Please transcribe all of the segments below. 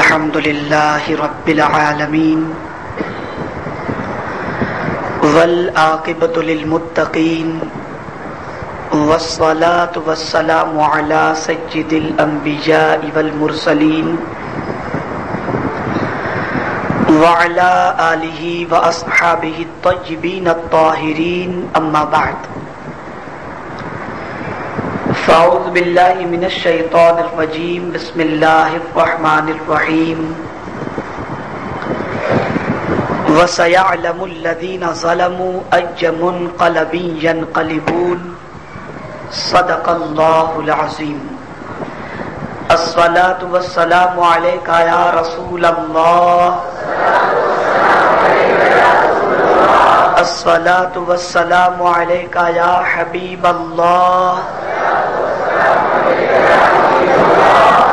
الحمد لله رب العالمين والعاقبة للمتقين والصلاة والسلام على سيد الأنبياء والمرسلين وعلى آله وأصحابه الطيبين الطاهرين أما بعد فأعوذ بالله من الشيطان الرجيم بسم الله الرحمن الرحيم وسيعلم الذين ظلموا أي منقلب ينقلبون صدق الله العظيم الصلاة والسلام عليك يا رسول الله الصلاة والسلام عليك يا حبيب الله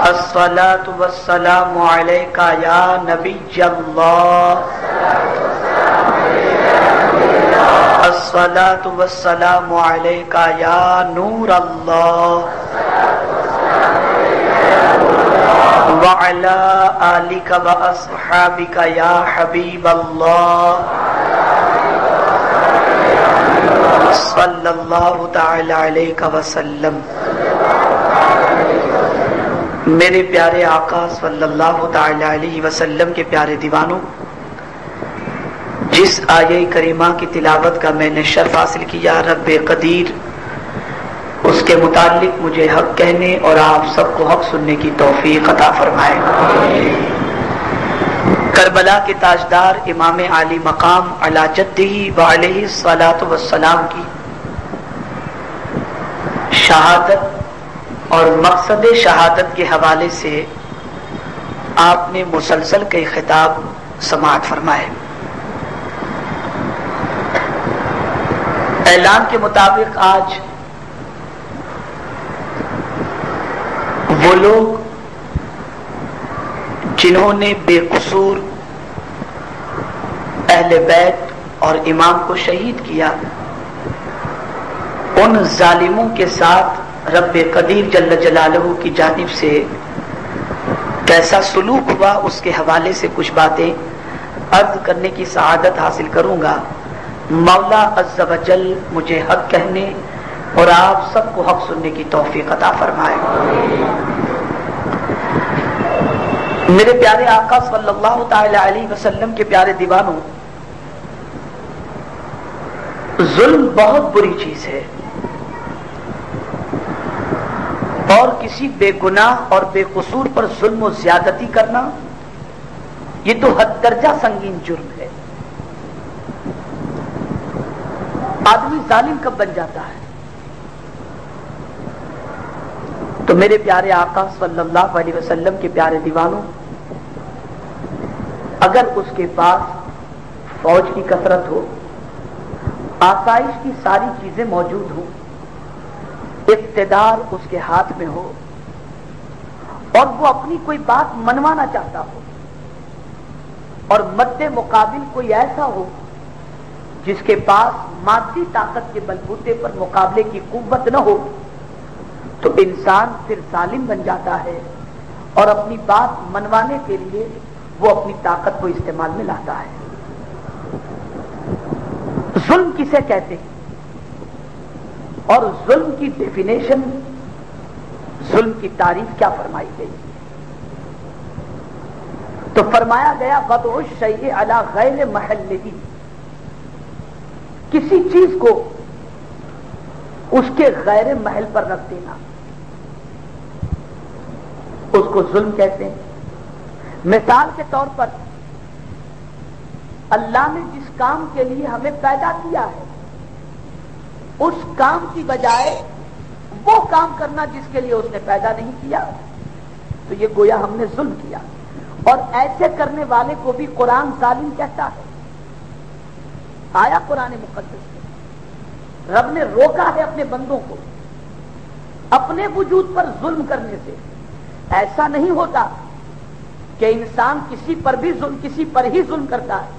الصلاة والسلام عليك يا نبي الله الصلاة والسلام عليك يا نور الله وعلى آلك وأصحابك يا حبيب الله صلی اللہ تعالی علیہ وسلم۔ میرے پیارے آقا صلی اللہ تعالی علیہ وسلم کے پیارے دیوانوں، جس آیہ کریمہ کی تلاوت کا میں نے شرف حاصل کیا، رب قدیر اس کے متعلق مجھے حق کہنے اور آپ سب کو حق سننے کی توفیق عطا فرمائے۔ کربلا کے تاجدار امام عالی مقام علی جدہ وعلیہ الصلاۃ والسلام کی شہادت اور مقصد شہادت کے حوالے سے آپ نے مسلسل کئی خطاب سماعت فرمائے۔ اعلان کے مطابق آج وہ لوگ جنہوں نے بے قصور اہل بیت اور امام کو شہید کیا، ان ظالموں کے ساتھ رب قدیر جل جلالہ کی جانب سے کیسا سلوک ہوا، اس کے حوالے سے کچھ باتیں عرض کرنے کی سعادت حاصل کروں گا۔ مولا عز و جل مجھے حق کہنے اور آپ سب کو حق سننے کی توفیق عطا فرمائے۔ میرے پیارے آقا صلی اللہ تعالی علیہ وسلم کے پیارے دیوانوں، ظلم بہت بری چیز ہے، اور کسی بے گناہ اور بے قصور پر ظلم و زیادتی کرنا یہ تو حد درجہ سنگین جرم ہے۔ آدمی ظالم کب بن جاتا ہے؟ تو میرے پیارے آقا صلی اللہ علیہ وسلم کے پیارے دیوانوں، اگر اس کے پاس فوج کی کثرت ہو، آسائش کی ساری چیزیں موجود ہوں، اقتدار اس کے ہاتھ میں ہو، اور وہ اپنی کوئی بات منوانا چاہتا ہو، اور مد مقابل کوئی ایسا ہو جس کے پاس مادی طاقت کے بلبوتے پر مقابلے کی قوت نہ ہو، تو انسان پھر ظالم بن جاتا ہے اور اپنی بات منوانے کے لیے وہ اپنی طاقت کو استعمال میں لاتا ہے۔ ظلم کسے کہتے ہیں اور ظلم کی ڈیفینیشن، ظلم کی تعریف کیا فرمائی گئی؟ تو فرمایا گیا وضع الشیء علی غیر محلہ، کسی چیز کو اس کے غیر محل پر رکھ دینا، اس کو ظلم کہتے ہیں۔ مثال کے طور پر اللہ نے جس کام کے لیے ہمیں پیدا کیا ہے، اس کام کی بجائے وہ کام کرنا جس کے لیے اس نے پیدا نہیں کیا، تو یہ گویا ہم نے ظلم کیا، اور ایسے کرنے والے کو بھی قرآن ظالم کہتا ہے۔ آیا قرآن مقدس میں رب نے روکا ہے اپنے بندوں کو اپنے وجود پر ظلم کرنے سے۔ ایسا نہیں ہوتا کہ انسان کسی پر بھی ظلم، کسی پر ہی ظلم کرتا ہے۔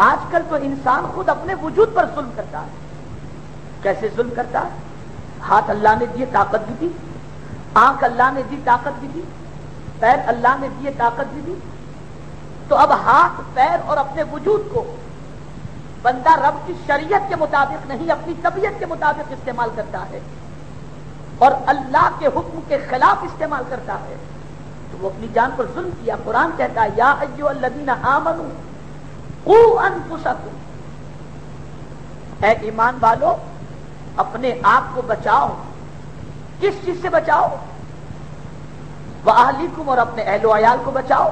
آج کل تو انسان خود اپنے وجود پر ظلم کرتا ہے۔ کیسے ظلم کرتا ہے؟ ہاتھ اللہ نے دیے، طاقت بھی دی، آنکھ اللہ نے دی، طاقت بھی دی، پیر اللہ نے دیے، طاقت بھی دی، تو اب ہاتھ پیر اور اپنے وجود کو بندہ رب کی شریعت کے مطابق نہیں اپنی طبیعت کے مطابق استعمال کرتا ہے اور اللہ کے حکم کے خلاف استعمال کرتا ہے تو وہ اپنی جان پر ظلم کیا. قرآن کہتا ہے یا ایھا الذین آمنوا قوا انفسکم، اے ایمان والو اپنے آپ کو بچاؤ. کس چیز سے بچاؤ؟ وَأَهْلِكُمْ، اور اپنے اہل و عیال کو بچاؤ.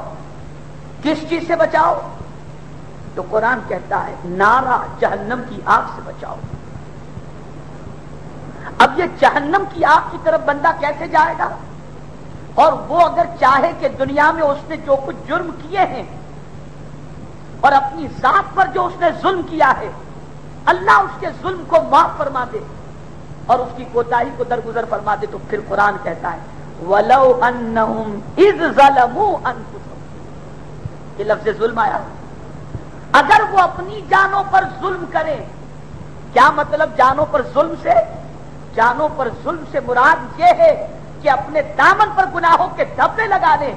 کس چیز سے بچاؤ؟ تو قرآن کہتا ہے نارا، جہنم کی آگ سے بچاؤ. اب یہ جہنم کی آگ کی طرف بندہ کیسے جائے گا؟ اور وہ اگر چاہے کہ دنیا میں اس نے جو کچھ جرم کیے ہیں اور اپنی ذات پر جو اس نے ظلم کیا ہے اللہ اس کے ظلم کو معاف فرما دے اور اس کی کوتاہی کو درگزر فرما دے، تو پھر قرآن کہتا ہے وَلَوْ أَنَّهُمْ إِذْ ظَلَمُوا أَنفُسَهُمْ، یہ لفظ ظلم آیا. اگر وہ اپنی جانوں پر ظلم کرے، کیا مطلب جانوں پر ظلم سے؟ جانوں پر ظلم سے مراد یہ ہے کہ اپنے دامن پر گناہوں کے دھبے لگا لیں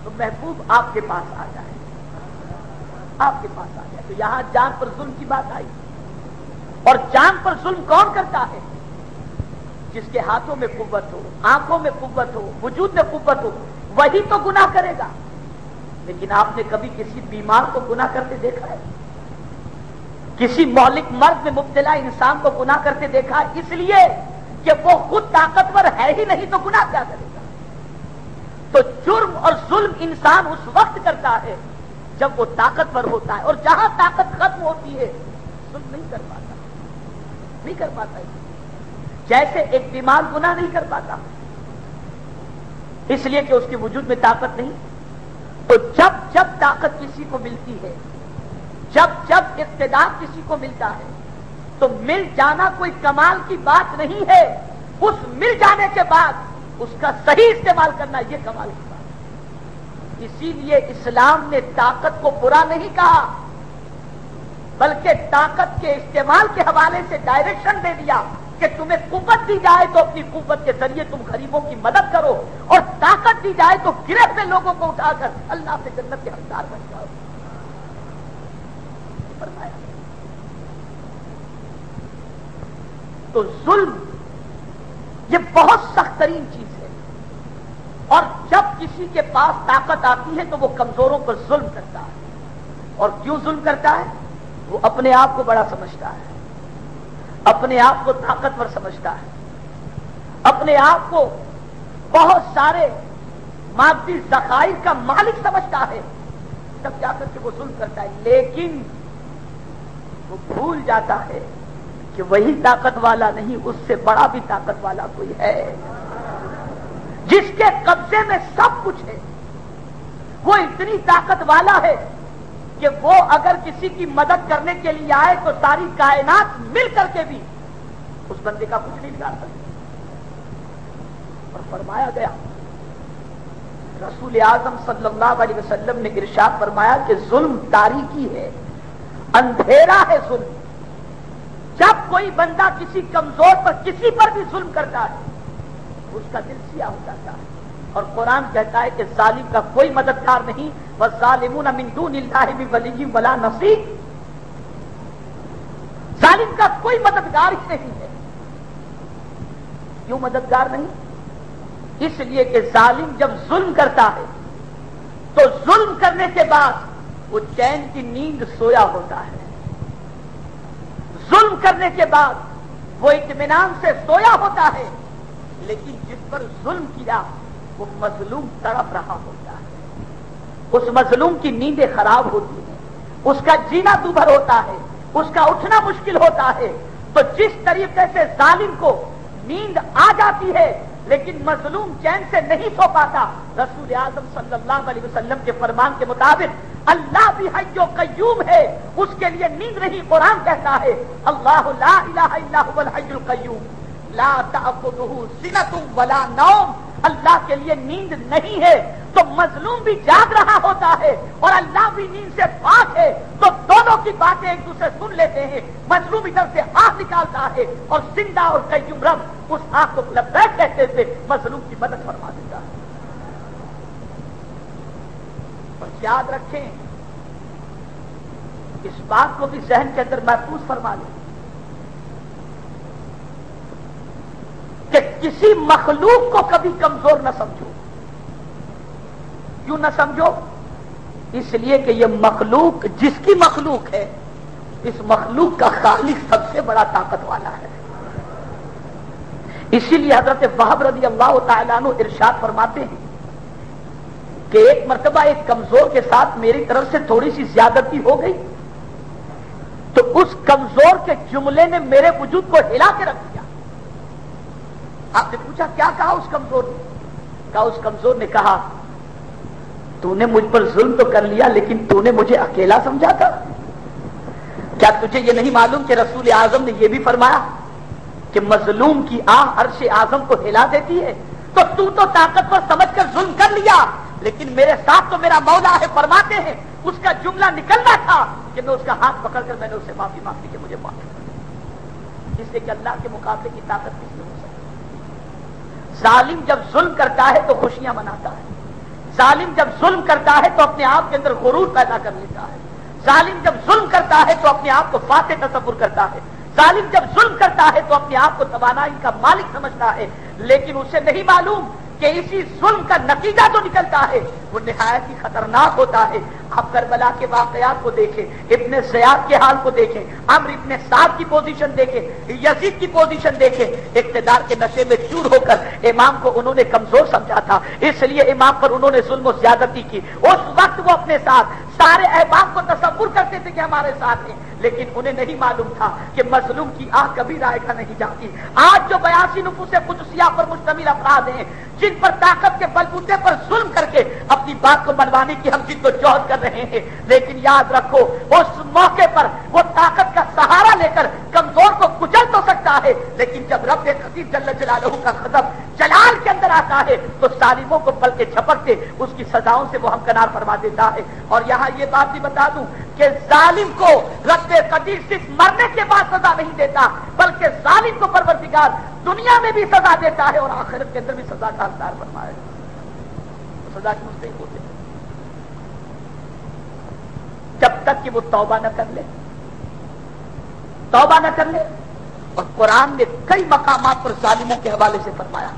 تو محبوب آپ کے پاس آ جائے، آپ کے پاس آ جائے. تو یہاں جان پر ظلم کی بات آئی. اور جان پر ظلم کون کرتا ہے؟ جس کے ہاتھوں میں قوت ہو، آنکھوں میں قوت ہو، وجود میں قوت ہو، وہی تو گناہ کرے گا. لیکن آپ نے کبھی کسی بیمار کو گناہ کرتے دیکھا ہے؟ کسی مہلک مرض میں مبتلا انسان کو گناہ کرتے دیکھا ہے؟ اس لیے کہ وہ خود طاقتور ہے ہی نہیں تو گناہ کیا کرے گا. تو جرم اور ظلم انسان اس وقت کرتا ہے جب وہ طاقتور ہوتا ہے، اور جہاں طاقت ختم ہوتی ہے ظلم نہیں کر پاتا، نہیں کر پاتا. جیسے ایک بیمار گناہ نہیں کر پاتا اس لیے کہ اس کے وجود میں طاقت نہیں. تو جب جب طاقت کسی کو ملتی ہے، جب جب اقتدار کسی کو ملتا ہے تو مل جانا کوئی کمال کی بات نہیں ہے، اس مل جانے کے بعد اس کا صحیح استعمال کرنا یہ کمال کی بات ہے. اسی لیے اسلام نے طاقت کو برا نہیں کہا بلکہ طاقت کے استعمال کے حوالے سے ڈائریکشن دے دیا کہ تمہیں قوت دی جائے تو اپنی قوت کے ذریعے تم غریبوں کی مدد کرو، اور طاقت دی جائے تو گرے ہوئے لوگوں کو اٹھا کر اللہ سے جنت کے حقدار بن جاؤ. فرمایا. تو ظلم یہ بہت سخت ترین چیز ہے، اور جب کسی کے پاس طاقت آتی ہے تو وہ کمزوروں پر ظلم کرتا ہے. اور کیوں ظلم کرتا ہے؟ وہ اپنے آپ کو بڑا سمجھتا ہے، اپنے آپ کو طاقتور سمجھتا ہے، اپنے آپ کو بہت سارے مادی ذخائر کا مالک سمجھتا ہے، تب جا کر کے وہ ظلم کرتا ہے. لیکن وہ بھول جاتا ہے کہ وہی طاقت والا نہیں، اس سے بڑا بھی طاقت والا کوئی ہے جس کے قبضے میں سب کچھ ہے. وہ اتنی طاقت والا ہے کہ وہ اگر کسی کی مدد کرنے کے لیے آئے تو ساری کائنات مل کر کے بھی اس بندے کا کچھ نہیں بگاڑ سکتی. اور فرمایا گیا، رسول اعظم صلی اللہ علیہ وسلم نے ارشاد فرمایا کہ ظلم تاریکی ہے، اندھیرا ہے ظلم. جب کوئی بندہ کسی کمزور پر کسی پر بھی ظلم کرتا ہے اس کا دل سیاہ ہو جاتا ہے. اور قرآن کہتا ہے کہ ظالم کا کوئی مددگار نہیں، وَالظَّالِمُونَ مِن دُونِ اللَّهِ مِن وَلِيٍّ وَلَا نَصِيرٍ. ظالم کا کوئی مددگار ہی نہیں ہے. کیوں مددگار نہیں؟ اس لیے کہ ظالم جب ظلم کرتا ہے تو ظلم کرنے کے بعد وہ چین کی نیند سویا ہوتا ہے. ظلم کرنے کے بعد وہ اطمینان سے سویا ہوتا ہے، لیکن جس پر ظلم کیا وہ مظلوم تڑپ رہا ہوتا ہے. اس مظلوم کی نیندیں خراب ہوتی ہیں، اس کا جینا دوبھر ہوتا ہے، اس کا اٹھنا مشکل ہوتا ہے. تو جس طریقے سے ظالم کو نیند آ جاتی ہے لیکن مظلوم چین سے نہیں سو پاتا، رسول اعظم صلی اللہ علیہ وسلم کے فرمان کے مطابق اللہ بھی حی و قیوم ہے، اس کے لیے نیند نہیں. قرآن کہتا ہے اللہ لا الہ الا هو الحی القیوم لا تأخذہ سنۃ ولا نوم. اللہ کے لیے نیند نہیں ہے تو مظلوم بھی جاگ رہا ہوتا ہے اور اللہ بھی نیند سے پاک ہے، تو دونوں کی باتیں ایک دوسرے سن لیتے ہیں. مظلوم ادھر سے آنکھ نکالتا ہے اور زندہ اور قیوم رب اس آنکھ کو لبیک کہتے سے مظلوم کی مدد فرما دیتا ہے. یاد رکھیں، اس بات کو بھی ذہن کے اندر محفوظ فرما لیں کہ کسی مخلوق کو کبھی کمزور نہ سمجھو. کیوں نہ سمجھو؟ اس لیے کہ یہ مخلوق جس کی مخلوق ہے، اس مخلوق کا خالق سب سے بڑا طاقت والا ہے. اسی لیے حضرت وہب رضی اللہ تعالیٰ عنہ ارشاد فرماتے ہیں کہ ایک مرتبہ ایک کمزور کے ساتھ میری طرف سے تھوڑی سی زیادتی ہو گئی تو اس کمزور کے جملے نے میرے وجود کو ہلا کے رکھ دیا. آپ نے پوچھا کیا کہا اس کمزور نے؟ کہا اس کمزور نے کہا تو نے مجھ پر ظلم تو کر لیا لیکن تو نے مجھے اکیلا سمجھا تھا. کیا تجھے یہ نہیں معلوم کہ رسول اعظم نے یہ بھی فرمایا کہ مظلوم کی آہ عرش اعظم کو ہلا دیتی ہے؟ تو طاقتور سمجھ کر ظلم کر لیا، لیکن میرے ساتھ تو میرا مولا ہے، فرماتے ہیں اس کا جملہ نکلنا تھا کہ میں اس کا ہاتھ پکڑ کر میں نے اسے معافی مانگی کہ مجھے معاف کر. اس لیے کہ اللہ کے مقابلے کی طاقت کس میں ہو سکتی؟ ظالم جب ظلم کرتا ہے تو خوشیاں مناتا ہے، ظالم جب ظلم کرتا ہے تو اپنے آپ کے اندر غرور پیدا کر لیتا ہے، ظالم جب ظلم کرتا ہے تو اپنے آپ کو فاتح تصور کرتا ہے، ظالم جب ظلم کرتا ہے تو اپنے آپ کو توانائی کا مالک سمجھتا ہے، لیکن اسے نہیں معلوم کہ اسی ظلم کا نتیجہ جو نکلتا ہے وہ نہایت ہی خطرناک ہوتا ہے. آپ کربلا کے واقعات کو دیکھیں، ابن زیاد کے حال کو دیکھیں، عمرو ابن سعد کی پوزیشن دیکھیں، یزید کی پوزیشن دیکھیں. اقتدار کے نشے میں چور ہو کر امام کو انہوں نے کمزور سمجھا تھا، اس لیے امام پر انہوں نے ظلم و زیادتی کی. اس وقت وہ اپنے ساتھ سارے احباب کو تصور کرتے تھے کہ ہمارے ساتھ ہیں، لیکن انہیں نہیں معلوم تھا کہ مظلوم کی آہ کبھی رائگاں نہیں جاتی. آج جو 82 نفوس قدسیہ پر مشتمل افراد ہیں جن پر طاقت کے بلبوتے پر ظلم کر کے اپنی بات کو منوانے کی ہم جد و جہد کر رہے ہیں، لیکن یاد رکھو اس موقع پر وہ طاقت کا سہارا لے کر کمزور کو کچل تو سکتا ہے، لیکن جب رب قدیر جل جلالہ کا غضب جلال کے اندر آتا ہے تو ظالموں کو پل کے جھپکتے اس کی سزاؤں سے وہ ہمکنار فرما دیتا ہے. اور یہاں یہ بات بھی بتا دوں کہ ظالم کو رب قدیر صرف مرنے کے بعد سزا نہیں دیتا، بلکہ ظالم کو پروردگار دنیا میں بھی سزا دیتا ہے اور آخرت کے اندر بھی سزا کا حقدار فرمائے گا. سزا کے مستحق ہوتے ہیں جب تک کہ وہ توبہ نہ کر لے، توبہ نہ کر لے. اور قرآن نے کئی مقامات پر ظالموں کے حوالے سے فرمایا.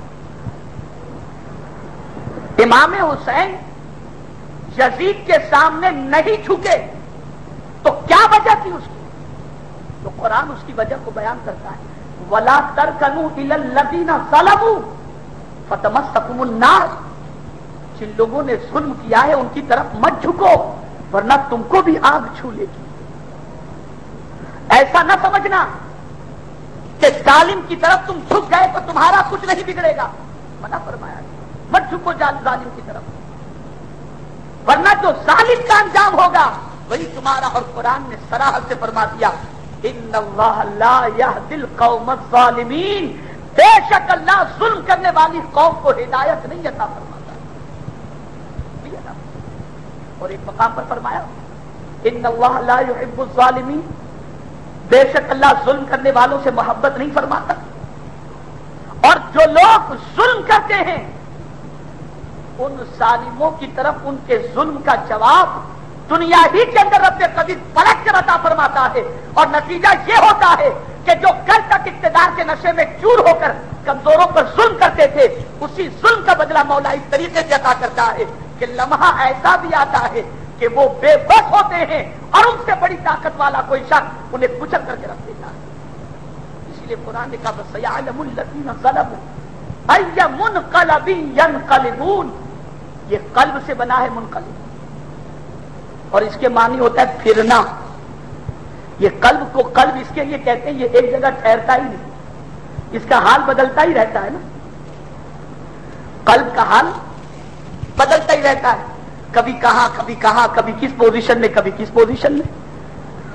امام حسین یزید کے سامنے نہیں جھکے تو کیا وجہ تھی اس کی؟ تو قرآن اس کی وجہ کو بیان کرتا ہے، وَلَا تَرْكَنُوا إِلَى الَّذِينَ ظَلَمُوا فَتَمَسَّكُمُ النَّارُ. جن لوگوں نے ظلم کیا ہے ان کی طرف مت جھکو ورنہ تم کو بھی آگ چھو لے گی. ایسا نہ سمجھنا کہ ظالم کی طرف تم جھک گئے تو تمہارا کچھ نہیں بگڑے گا، منع فرمایا مت جھکو ظالم کی طرف، ورنہ جو ظالم کا انجام ہوگا وہی تمہارا. اور قرآن نے صراحت سے فرما دیا ان اللہ لا یہدی القوم الظالمین، بے شک اللہ ظلم کرنے والی قوم کو ہدایت نہیں عطا فرماتا. اور ایک مقام پر فرمایا ان اللہ لا یحب الظالمین، بے شک اللہ ظلم کرنے والوں سے محبت نہیں فرماتا. اور جو لوگ ظلم کرتے ہیں ان ظالموں کی طرف ان کے ظلم کا جواب دنیا ہی کے اندر رب قدیر پلٹ کر عطا فرماتا ہے. اور نتیجہ یہ ہوتا ہے کہ جو کل تک اقتدار کے نشے میں چور ہو کر کمزوروں پر ظلم کرتے تھے اسی ظلم کا بدلہ مولا اس طریقے سے عطا کرتا ہے کہ لمحہ ایسا بھی آتا ہے کہ وہ بے بس ہوتے ہیں اور ان سے بڑی طاقت والا کوئی شخص انہیں کچل کر کے رکھ دیتا ہے. اسی لیے قرآن نے کہا سَيَعْلَمُ الَّذِينَ ظَلَمُوا أَيَّ مُنْقَلَبٍ يَنْقَلِبُونَ. یہ قلب سے بنا ہے منقلب، اور اس کے معنی ہوتا ہے پھرنا. یہ قلب کو قلب اس کے لیے کہتے ہیں یہ ایک جگہ ٹھہرتا ہی نہیں، اس کا حال بدلتا ہی رہتا ہے نا. قلب کا حال بدلتا ہی رہتا ہے، کبھی کہاں کبھی کہاں، کبھی کس پوزیشن میں کبھی کس پوزیشن میں.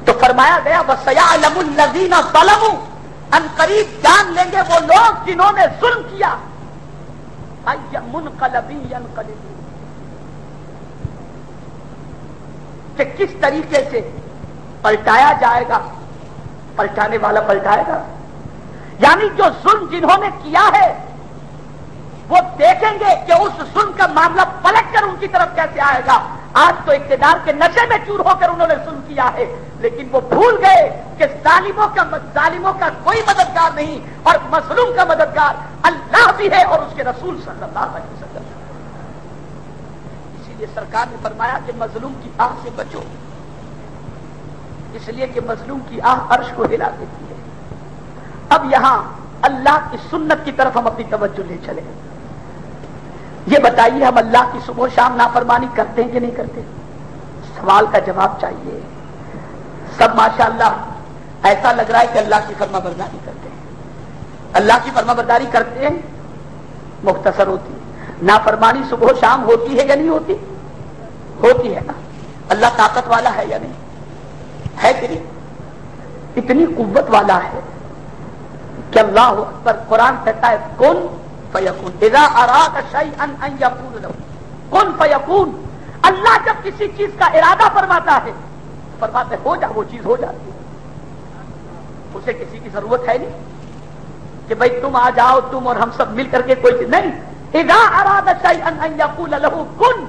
تو فرمایا گیا وَسَيَعْلَمُ الَّذِينَ ظَلَمُوا، ان قریب جان لیں گے وہ لوگ جنہوں نے ظلم کیا. أَيَّ مُنْقَلَبٍ يَنْقَلِبُونَ، کہ کس طریقے سے پلٹایا جائے گا. پلٹانے والا پلٹائے گا. یعنی جو ظلم جنہوں نے کیا ہے وہ دیکھیں گے کہ اس ظلم کا معاملہ پلٹ کر ان کی طرف کیسے آئے گا. آج تو اقتدار کے نشے میں چور ہو کر انہوں نے ظلم کیا ہے، لیکن وہ بھول گئے کہ ظالموں کا کوئی مددگار نہیں، اور مظلوم کا مددگار اللہ بھی ہے اور اس کے رسول صلی اللہ علیہ وسلم. اسی لیے سرکار نے فرمایا کہ مظلوم کی آہ سے بچو، اس لیے کہ مظلوم کی آہ عرش کو ہلا دیتی ہے. اب یہاں اللہ کی سنت کی طرف ہم اپنی توجہ لے چلے. یہ بتائیے ہم اللہ کی صبح و شام نافرمانی کرتے ہیں کہ نہیں کرتے؟ سوال کا جواب چاہیے. سب ماشاءاللہ ایسا لگ رہا ہے کہ اللہ کی فرما برداری کرتے ہیں. اللہ کی فرما برداری کرتے ہیں، مختصر ہوتی ہے. نافرمانی صبح و شام ہوتی ہے یا نہیں ہوتی؟ ہوتی ہے نا. اللہ طاقت والا ہے یا نہیں ہے کہ نہیں؟ اتنی قوت والا ہے کہ اللہ اکبر. قرآن کہتا ہے کن فیکون، اذا اراد شیئا ان یقول له کن فیکون. اللہ جب کسی چیز کا ارادہ فرماتا ہے، فرماتے ہو جا، وہ چیز ہو جاتی ہے. اسے کسی کی ضرورت ہے نہیں کہ بھئی تم آ جاؤ، تم اور ہم سب مل کر کے کوئی چیز نہیں. اذا اراد شیئا ان یقول له کن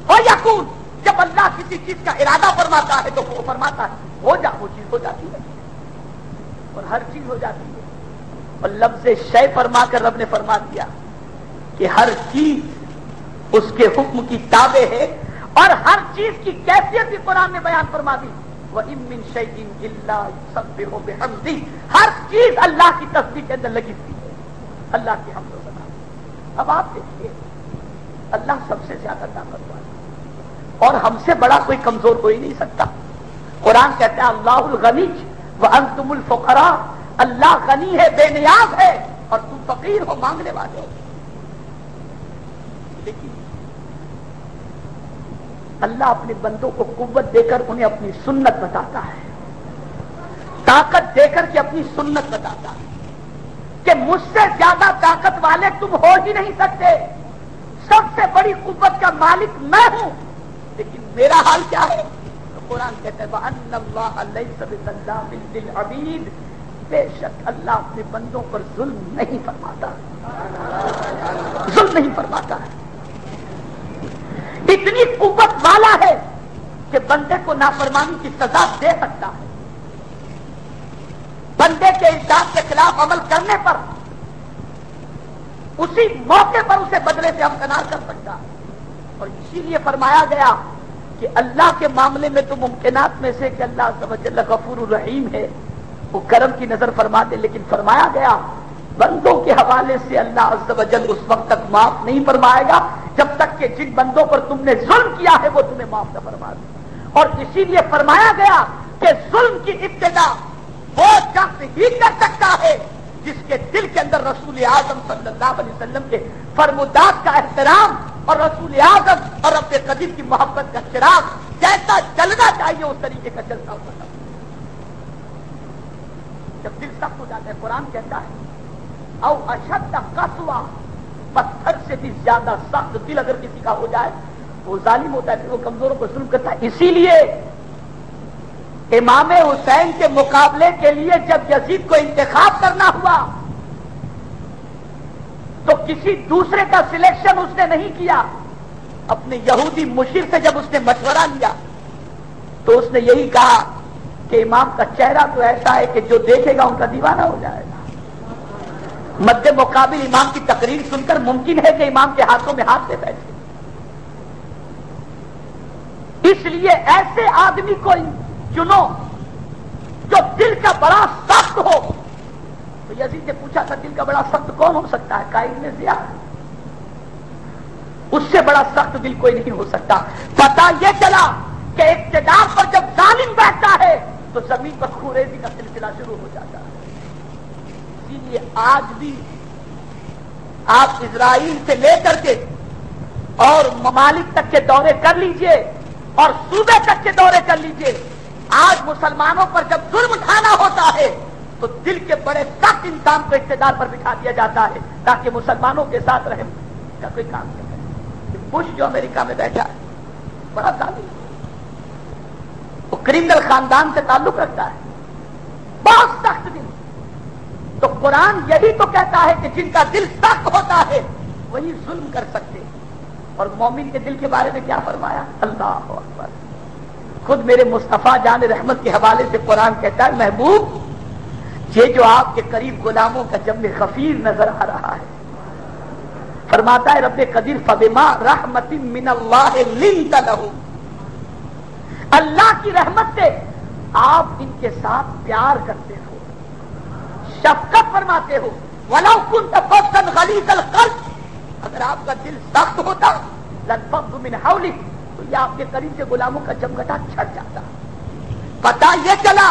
فیکون. جب اللہ کسی چیز کا ارادہ فرماتا ہے تو وہ فرماتا ہے ہو جا، وہ چیز ہو جاتی ہے اور ہر چیز ہو جاتی ہے. اور لفظ شے فرما کر رب نے فرما دیا کہ ہر چیز اس کے حکم کی تابع ہے، اور ہر چیز کی کیفیت بھی قرآن نے بیان فرما دی. وَإِن مِّن شَيْءٍ إِلَّا يُسَبِّحُ بِحَمْدِهِ. ہر چیز اللہ کی تسبیح کے اندر لگی ہوئی ہے، اللہ کی حمد و ثنا. اب آپ دیکھیے اللہ سب سے زیادہ طاقتور ہے اور ہم سے بڑا کوئی کمزور ہو ہی نہیں سکتا. قرآن کہتا ہے اللہ الغنی وانتم الفقراء. اللہ غنی ہے، بے نیاز ہے، اور تم فقیر ہو، مانگنے والے ہو. لیکن اللہ اپنے بندوں کو قوت دے کر انہیں اپنی سنت بتاتا ہے، طاقت دے کر کے اپنی سنت بتاتا ہے کہ مجھ سے زیادہ طاقت والے تم ہو ہی نہیں سکتے. سب سے بڑی قوت کا مالک میں ہوں، لیکن میرا حال کیا ہے؟ تو قرآن کہتا ہے وَأَنَّ اللَّهَ لَيْسَ بِظَلَّامٍ لِّلْعَبِيدِ. بے شک اللہ اپنے بندوں پر ظلم نہیں فرماتا، ظلم نہیں فرماتا ہے. اتنی قوت والا ہے کہ بندے کو نافرمانی کی سزا دے سکتا ہے. بندے کے ارشاد کے خلاف عمل کرنے پر اسی موقع پر اسے بدلے سے ہمکنار کر سکتا ہے. اور اسی لیے فرمایا گیا کہ اللہ کے معاملے میں تو ممکنات میں سے کہ اللہ عز و جل غفور الرحیم ہے، وہ کرم کی نظر فرما دے، لیکن فرمایا گیا بندوں کے حوالے سے اللہ عز و جل اس وقت تک معاف نہیں فرمائے گا جب تک کہ جن بندوں پر تم نے ظلم کیا ہے وہ تمہیں معاف نہ فرما دے. اور اسی لیے فرمایا گیا کہ ظلم کی ابتدا وہ شخص ہی کر سکتا ہے جس کے دل کے اندر رسول اعظم صلی اللہ علیہ وسلم کے فرمودات کا احترام اور رسول اعظم اور رب قدیر کی محبت کا چراغ جیسا جلنا چاہیے اس طریقے کا جلتا ہوا. جب دل سخت ہو جاتا ہے، قرآن کہتا ہے او اشد قسوہ، پتھر سے بھی زیادہ سخت دل اگر کسی کا ہو جائے وہ ظالم ہوتا ہے، پھر وہ کمزوروں کو ظلم کرتا ہے. اسی لیے امام حسین کے مقابلے کے لیے جب یزید کو انتخاب کرنا ہوا تو کسی دوسرے کا سلیکشن اس نے نہیں کیا. اپنے یہودی مشیر سے جب اس نے مشورہ لیا تو اس نے یہی کہا کہ امام کا چہرہ تو ایسا ہے کہ جو دیکھے گا ان کا دیوانہ ہو جائے گا. مد مقابل امام کی تقریر سن کر ممکن ہے کہ امام کے ہاتھوں میں ہاتھ سے بیٹھے. اس لیے ایسے آدمی کو چنو جو دل کا بڑا سخت ہو. تو یزید نے پوچھا تھا دل کا بڑا سخت کون ہو سکتا ہے؟ قائد میں ضیاء. اس سے بڑا سخت دل کوئی نہیں ہو سکتا. پتہ یہ چلا کہ اقتدار پر جب ظالم بیٹھتا ہے تو زمین پر خوریزی کا سلسلہ شروع ہو جاتا ہے. اسی لیے آج بھی آپ اسرائیل سے لے کر کے اور ممالک تک کے دورے کر لیجئے اور صوبے تک کے دورے کر لیجئے. آج مسلمانوں پر جب ظلم اٹھانا ہوتا ہے تو دل کے بڑے سخت انسان کو اقتدار پر بٹھا دیا جاتا ہے تاکہ مسلمانوں کے ساتھ رحم کا کوئی کام نہیں کرے. بش جو امریکہ میں بیٹھا ہے بڑا ظالم، وہ کرمنل خاندان سے تعلق رکھتا ہے، بہت سخت دل. تو قرآن یہی تو کہتا ہے کہ جن کا دل سخت ہوتا ہے وہی ظلم کر سکتے ہیں۔ اور مومن کے دل کے بارے میں کیا فرمایا؟ اللہ اکبر، خود میرے مصطفیٰ جان رحمت کے حوالے سے قرآن کہتا ہے محبوب یہ جو آپ کے قریب غلاموں کا جمع غفیر نظر آ رہا ہے، فرماتا ہے رب قدیر فبما رحمت من اللہ لنت لہم، اللہ کی رحمت سے آپ ان کے ساتھ پیار کرتے ہو، شفقت فرماتے ہو۔ وَلَوْ كُنْتَ فَظًّا غَلِيظَ الْقَلْبِ، اگر آپ کا دل سخت ہوتا لَانفَضُّوا مِنْ حَوْلِكَ، تو یہ آپ کے قریب سے غلاموں کا جمگٹا چھٹ جاتا۔ پتہ یہ چلا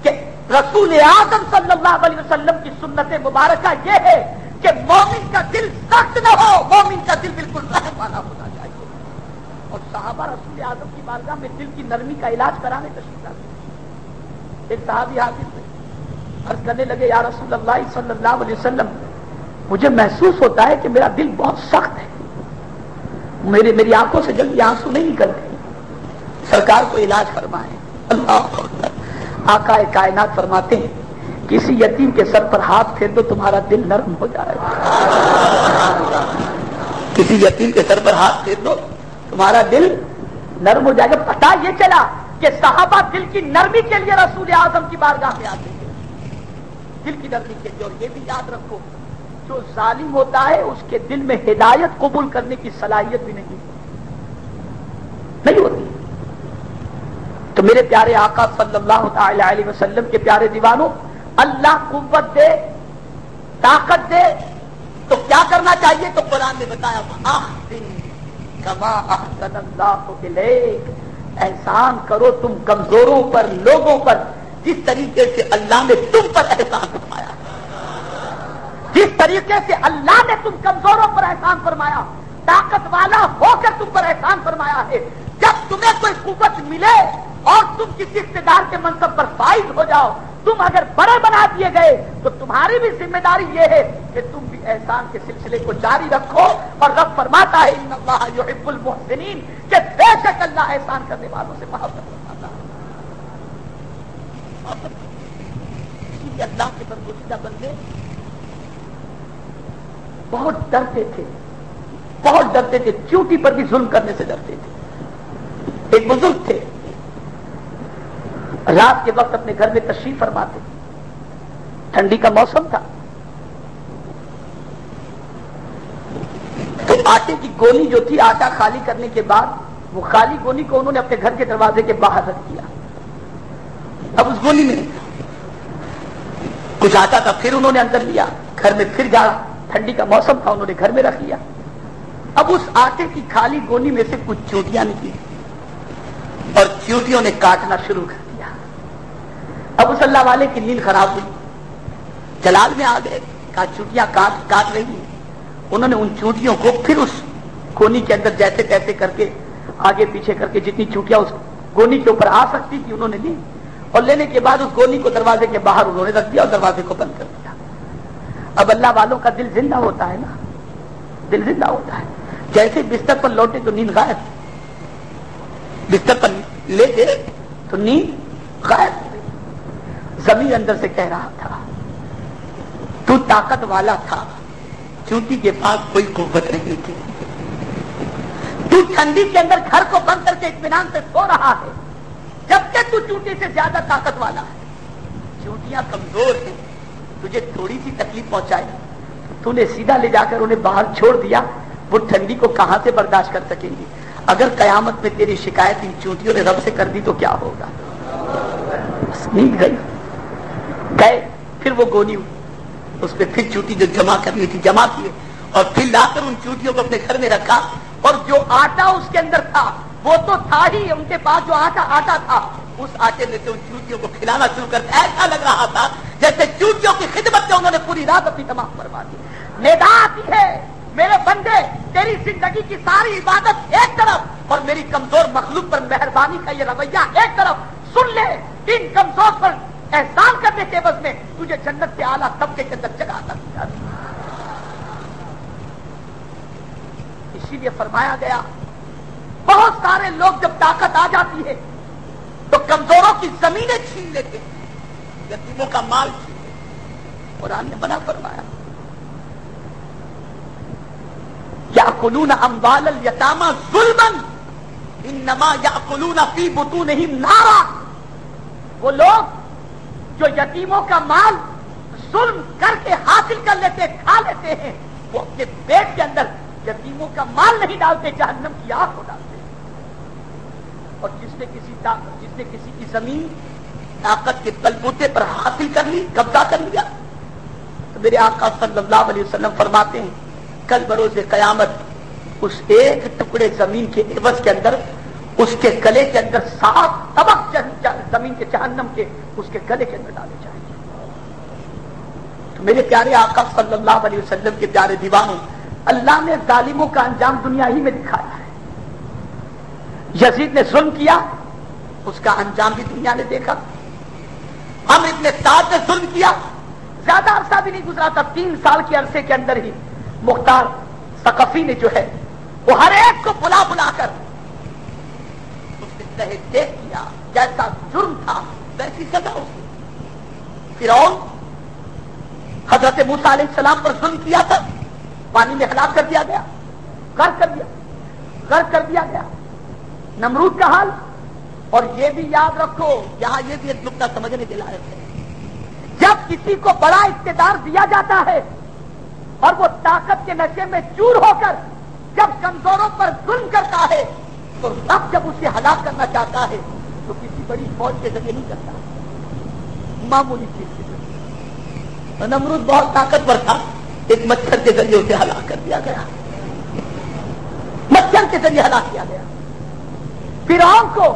کہ رسول اعظم صلی اللہ علیہ وسلم کی سنت مبارکہ یہ ہے کہ مومن کا دل سخت نہ ہو، مومن کا دل بالکل رحم والا ہونا چاہیے۔ اور صحابہ رسول اعظم کی بارگاہ میں دل کی نرمی کا علاج کرانے تشریف لاتے۔ ایک صحابی حاضر ہوئے، عرض کرنے لگے یا رسول اللہ صلی اللہ علیہ وسلم مجھے محسوس ہوتا ہے کہ میرا دل بہت سخت ہے، میری آنکھوں سے جلدی آنسو نہیں نکلتے، سرکار کو علاج فرمائے۔ اللہ اکبر، آقا کائنات فرماتے ہیں کسی یتیم کے سر پر ہاتھ پھیر دو تمہارا دل نرم ہو جائے گا، کسی یتیم کے سر پر ہاتھ پھیر دو تمہارا دل نرم ہو جائے گا۔ پتہ یہ چلا کہ صحابہ دل کی نرمی کے لیے رسول اعظم کی بارگاہ میں آتے ہیں، دل کی نرمی کے لیے۔ اور یہ بھی یاد رکھو جو ظالم ہوتا ہے اس کے دل میں ہدایت قبول کرنے کی صلاحیت بھی نہیں ہوتی۔ تو میرے پیارے آقا صلی اللہ تعالی علیہ وسلم کے پیارے دیوانوں، اللہ قوت دے، طاقت دے تو کیا کرنا چاہیے؟ تو قرآن نے بتایا احسن کما احسن اللہ الیک، احسان کرو تم کمزوروں پر، لوگوں پر جس طریقے سے اللہ نے تم پر احسان فرمایا، جس طریقے سے اللہ نے تم کمزوروں پر احسان فرمایا، طاقت والا ہو کر تم پر احسان فرمایا ہے۔ جب تمہیں کوئی قوت ملے اور تم کسی اقتدار کے منصب پر فائز ہو جاؤ، تم اگر بڑے بنا دیے گئے تو تمہاری بھی ذمہ داری یہ ہے کہ تم بھی احسان کے سلسلے کو جاری رکھو۔ اور رب فرماتا ہے ان اللہ یحب المحسنین، کہ بے شک اللہ احسان کرنے والوں سے محبت فرماتا ہے۔ اسی لیے اللہ کے برگزیدہ بندے بہت ڈرتے تھے، بہت ڈرتے تھے، چیونٹی پر بھی ظلم کرنے سے ڈرتے تھے۔ ایک بزرگ تھے، رات کے وقت اپنے گھر میں تشریف فرماتے، ٹھنڈی کا موسم تھا، تو آٹے کی گولی جو تھی آٹا خالی کرنے کے بعد وہ خالی گولی کو انہوں نے اپنے گھر کے دروازے کے باہر رکھ دیا۔ اب اس گولی میں کچھ آٹا تھا، پھر انہوں نے اندر لیا، گھر میں پھر جا، ٹھنڈی کا موسم تھا، انہوں نے گھر میں رکھ لیا۔ اب اس آٹے کی خالی گولی میں سے کچھ چونٹیاں نکلی اور چونٹیوں نے کاٹنا شروع کر دیا۔ اب اس اللہ والے کی نیند خراب ہوئی، جلال میں آ گئے، کہا چونٹیاں کاٹ رہی ہیں۔ انہوں نے ان چونٹیوں کو پھر اس گونی کے اندر جیسے تیسے کر کے آگے پیچھے کر کے جتنی چونٹیاں اس گونی کے اوپر آ سکتی تھی انہوں نے لی، اور لینے کے بعد اس گونی کو دروازے کے باہر انہوں نے رکھ دیا اور دروازے کو بند کر دیا۔ اب اللہ والوں کا دل زندہ ہوتا ہے نا، دل زندہ ہوتا ہے، جیسے بستر پر لوٹے تو نیند غائب، بستر پر لیتے تو نیند غائب ہو گئی۔ زمین اندر سے کہہ رہا تھا تو طاقت والا تھا، چونٹی کے پاس کوئی قوت نہیں تھی، تو ٹھنڈی کے اندر گھر کو بند کر کے اطمینان سے سو رہا ہے، جبکہ تو چونٹی سے زیادہ طاقت والا ہے۔ چونٹیاں کمزور ہیں، تجھے تھوڑی سی تکلیف پہنچائی، تو نے سیدھا لے جا کر انہیں باہر چھوڑ دیا، وہ ٹھنڈی کو کہاں سے برداشت کر سکیں گی؟ اگر قیامت میں تیری شکایت ان چونٹیوں نے رب سے کر دی تو کیا ہوگا؟ بس نیند گئی، گئے، پھر وہ گونی اس پہ پھر چونٹی جو جمع کرنی تھی جمع کیے، اور پھر لا کر ان چونٹیوں کو اپنے گھر میں رکھا، اور جو آٹا اس کے اندر تھا وہ تو تھا ہی، ان کے پاس جو آٹا تھا اس آٹے میں سے ان چونٹیوں کو کھلانا شروع کر دیا۔ ایسا لگ رہا تھا جیسے چونٹیوں کی خدمت میں انہوں نے پوری رات اپنی تمام فرما دی۔ ندا آتی ہے میرے بندے، تیری زندگی کی ساری عبادت ایک طرف اور میری کمزور مخلوق پر مہربانی کا یہ رویہ ایک طرف، سن لے ان کمزور پر احسان کرنے کے عوض میں تجھے جنت کے اعلیٰ طبقے کے اندر جگہ عطا کی جاتی ہے۔ اسی لیے فرمایا گیا بہت سارے لوگ جب طاقت آ جاتی ہے تو کمزوروں کی زمینیں چھین لیتے ہیں، یتیموں کا مال چھین لیتے ہیں۔ قرآن نے منع فرمایا یاکلون اموال الیتامی ظلما انما یاکلون فی بطونہم نارا. وہ لوگ جو یتیموں کا مال ظلم کر کے حاصل کر لیتے کھا لیتے ہیں وہ اپنے پیٹ کے اندر یتیموں کا مال نہیں ڈالتے, جہنم کی آگ کو ڈالتے. اور جس نے کسی کی زمین طاقت کے بلبوتے پر حاصل کر لی, قبضہ کر لیا, تو میرے آقا صلی اللہ علیہ وسلم فرماتے ہیں کل بروز قیامت اس ایک ٹکڑے زمین کے عوض کے اندر اس کے گلے کے اندر 7 طبق زمین کے جہنم کے اس کے گلے کے اندر ڈالے جائیں گے. تو میرے پیارے آقا صلی اللہ علیہ وسلم کے پیارے دیوانوں, اللہ نے ظالموں کا انجام دنیا ہی میں دکھایا ہے. یزید نے ظلم کیا, اس کا انجام بھی دنیا نے دیکھا. عمرو ابن سعد نے ظلم کیا, زیادہ عرصہ بھی نہیں گزرا تھا, 3 سال کے عرصے کے اندر ہی مختار ثقفی نے جو ہے وہ ہر ایک کو بلا بلا کر اس نے تہہ دیکھ کیا, جیسا جرم تھا ویسی سزا اس کی. فرعون حضرت موسیٰ علیہ السلام پر ظلم کیا تھا, پانی میں ہلاک کر دیا گیا, غرق کر دیا گیا. نمرود کا حال, اور یہ بھی یاد رکھو, یہاں یہ بھی ایک نقطہ سمجھنے کے لائق ہے, جب کسی کو بڑا اقتدار دیا جاتا ہے اور وہ طاقت کے نشے میں چور ہو کر جب کمزوروں پر ظلم کرتا ہے تو رب جب اسے ہلاک کرنا چاہتا ہے تو کسی بڑی فوج کے ذریعے نہیں کرتا, معمولی چیز کے ذریعے. نمرود بہت طاقتور تھا, ایک مچھر کے ذریعے اسے ہلاک کر دیا گیا, مچھر کے ذریعے ہلاک کیا گیا. فرعون کو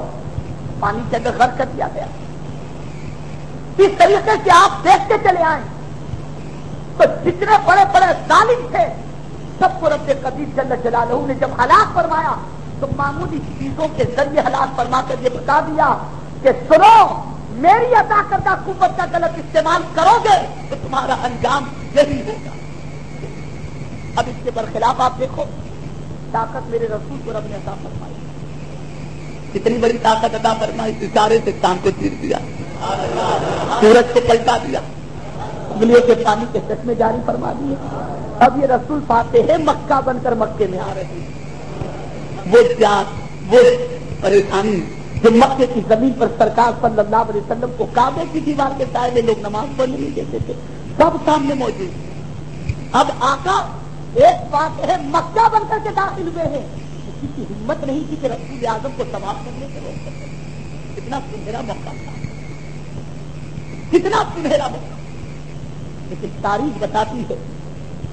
پانی کے اندر غرق کر دیا گیا. اس طریقے سے آپ دیکھتے چلے آئیں تو جتنے بڑے بڑے ظالم تھے سب کو رب قدیر جل جلالہ نے جب ہلاک فرمایا تو معمولی چیزوں کے ذریعے ہلاک فرما کر یہ بتا دیا کہ سنو, میری عطا کردہ قوت کا غلط استعمال کرو گے تو تمہارا انجام یہی ہوگا. اب اس کے برخلاف آپ دیکھو, طاقت میرے رسول کو رب نے عطا فرمائی, کتنی بڑی طاقت عطا فرمائی, ستارے سے چاند کو چیر دیا, سورج کو پلٹا دیا, انگلیوں کے پانی کے چشمے جاری فرما دیے. اب یہ رسول فاتح مکہ بن کر مکے میں آ رہے ہیں. وہ پیاس, وہ پریشانی جو مکے کی زمین پر سرکار صلی اللہ علیہ وسلم کو کعبے کی دیوار کے سائے میں لوگ نماز پڑھنے نہیں دیتے تھے, سب سامنے موجود. اب آقا ایک فاتح مکہ بن کر کے داخل ہوئے ہیں, کسی کی ہمت نہیں تھی کہ رسول اعظم کو سماعت کرنے سے روک سکتے. کتنا سنہرا موقع تھا, کتنا سنہرا موقع. لیکن تاریخ بتاتی ہے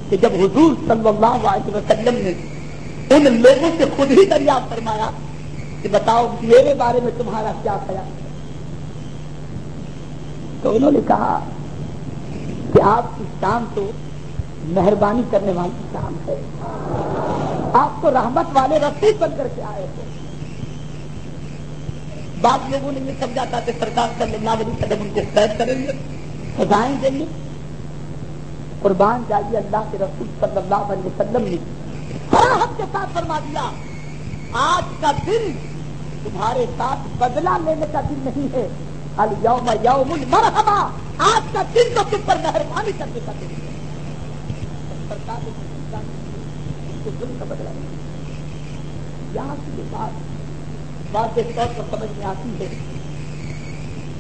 کہ جب حضور صلی اللہ علیہ وسلم نے ان لوگوں سے خود ہی دریافت فرمایا کہ بتاؤ میرے بارے میں تمہارا کیا خیال ہے, تو انہوں نے کہا کہ آپ کی شان تو مہربانی کرنے والی شان ہے, آپ تو رحمت والے رسول بن کر کے آئے تھے. بعض لوگوں نے یہ سمجھا تھا کہ سرکار صلی اللہ علیہ وسلم ان کو قید کریں گے, سزائیں دیں گے. قربان جائیے اللہ کے رسول صلی اللہ علیہ وسلم نے راحت کے ساتھ فرما دیا, آج کا دن تمہارے ساتھ بدلہ لینے کا دن نہیں ہے, الیوم یوم المرحمہ, آج کا دن تو تم پر مہربانی کرنے کا دن ہے. سرکار کے ظلم کا بدلہ نہیں. یہاں کی بات واضح طور پر سمجھ میں آتی ہے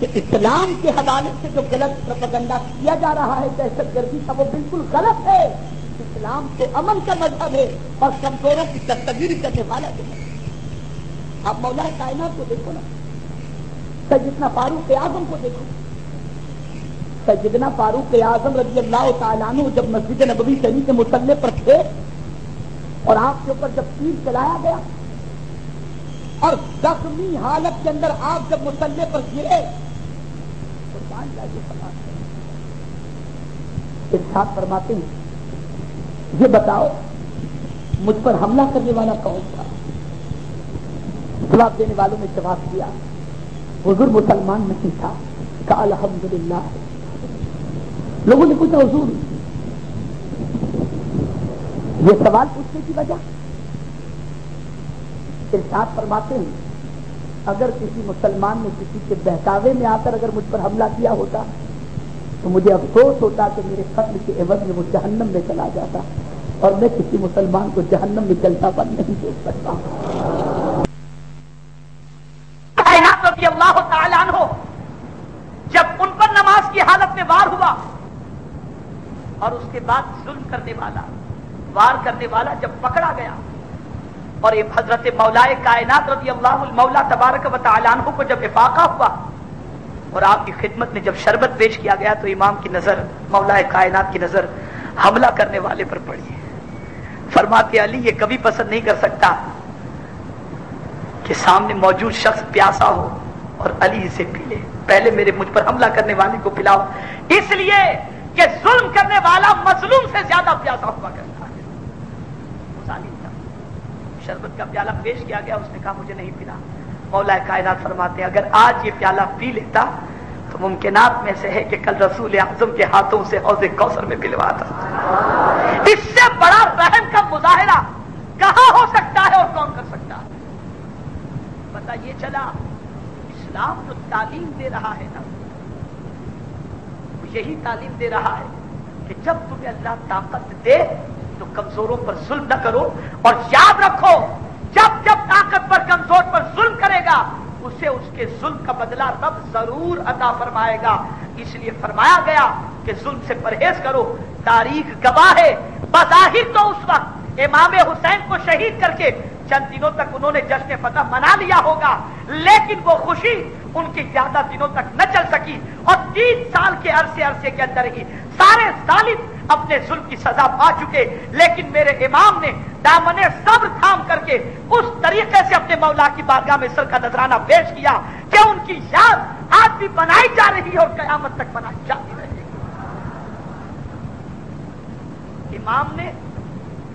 کہ اسلام کے حوالے سے جو غلط پروپیگنڈا کیا جا رہا ہے دہشت گردی کا, وہ بالکل غلط ہے. اسلام تو امن کا مذہب ہے اور کمزوروں کی دستگیری کرنے والا ہے. آپ مولا کائنات کو دیکھو نا, سیدنا فاروق اعظم کو دیکھو. سیدنا فاروق اعظم رضی اللہ تعالیٰ عنہ جب مسجد نبوی شریف کے مصلی پر تھے اور آپ کے اوپر جب تیر چلایا گیا اور زخمی حالت کے اندر آپ جب مصلی پر گرے تو ارشاد فرماتے ہیں یہ بتاؤ مجھ پر حملہ کرنے والا کون تھا؟ جواب دینے والوں نے جواب دیا حضور مسلمان نہیں تھا. کہا الحمدللہ. لوگوں نے پوچھا حضور یہ سوال پوچھنے کی وجہ؟ ارشاد فرماتے ہیں اگر کسی مسلمان نے کسی کے بہکاوے میں آ کر اگر مجھ پر حملہ کیا ہوتا تو مجھے افسوس ہوتا کہ میرے قتل کے عوض میں وہ جہنم میں چلا جاتا, اور میں کسی مسلمان کو جہنم میں جلتا بند نہیں دیکھ سکتا ہوں۔ کائنات رضی اللہ تعالیٰ عنہ جب ان پر نماز کی حالت میں وار ہوا اور اس کے بعد ظلم کرنے والا، وار کرنے والا جب پکڑا گیا اور حضرت مولا کائنات رضی اللہ المولا تبارک و تعالیٰ عنہ کو جب افاقہ ہوا اور آپ کی خدمت میں جب شربت پیش کیا گیا تو امام کی نظر، مولا کائنات کی نظر حملہ کرنے والے پر پڑی۔ فرماتے علی یہ کبھی پسند نہیں کر سکتا کہ سامنے موجود شخص پیاسا ہو اور علی اسے پی لے، پہلے میرے مجھ پر حملہ کرنے والے کو پلاؤ، اس لیے کہ ظلم کرنے والا مظلوم سے زیادہ پیاسا ہوا کرتا ہے۔ ظالم تھا، شربت کا پیالہ پیش کیا گیا، اس نے کہا مجھے نہیں پینا۔ مولا کائنات فرماتے ہیں اگر آج یہ پیالہ پی لیتا تو ممکنات میں سے ہے کہ کل رسول اعظم کے ہاتھوں سے حوض کوثر میں پلواتا۔ اس سے بڑا رحم کا مظاہرہ کہاں ہو سکتا ہے اور کون کر سکتا ہے؟ پتہ یہ چلا اسلام جو تعلیم دے رہا ہے نا، یہی تعلیم دے رہا ہے کہ جب تمہیں اللہ طاقت دے تو کمزوروں پر ظلم نہ کرو، اور یاد رکھو جب جب طاقت پر کمزور پر ظلم کرے گا اسے اس کے ظلم کا بدلہ رب ضرور عطا فرمائے گا۔ اس لیے فرمایا گیا کہ ظلم سے پرہیز کرو۔ تاریخ گواہ ہے، بظاہر تو اس وقت امام حسین کو شہید کر کے چند دنوں تک انہوں نے جشن فتح منا لیا ہوگا، لیکن وہ خوشی ان کی زیادہ دنوں تک نہ چل سکی، اور 3 سال کے عرصے کے اندر ہی سارے ظالم اپنے ظلم کی سزا پا چکے، لیکن میرے امام نے دامن صبر تھام کر کے اس طریقے سے اپنے مولا کی بارگاہ میں سر کا نذرانہ پیش کیا کہ ان کی یاد آج بھی بنائی جا رہی ہے اور قیامت تک بنائی جاتی رہے گی۔ امام نے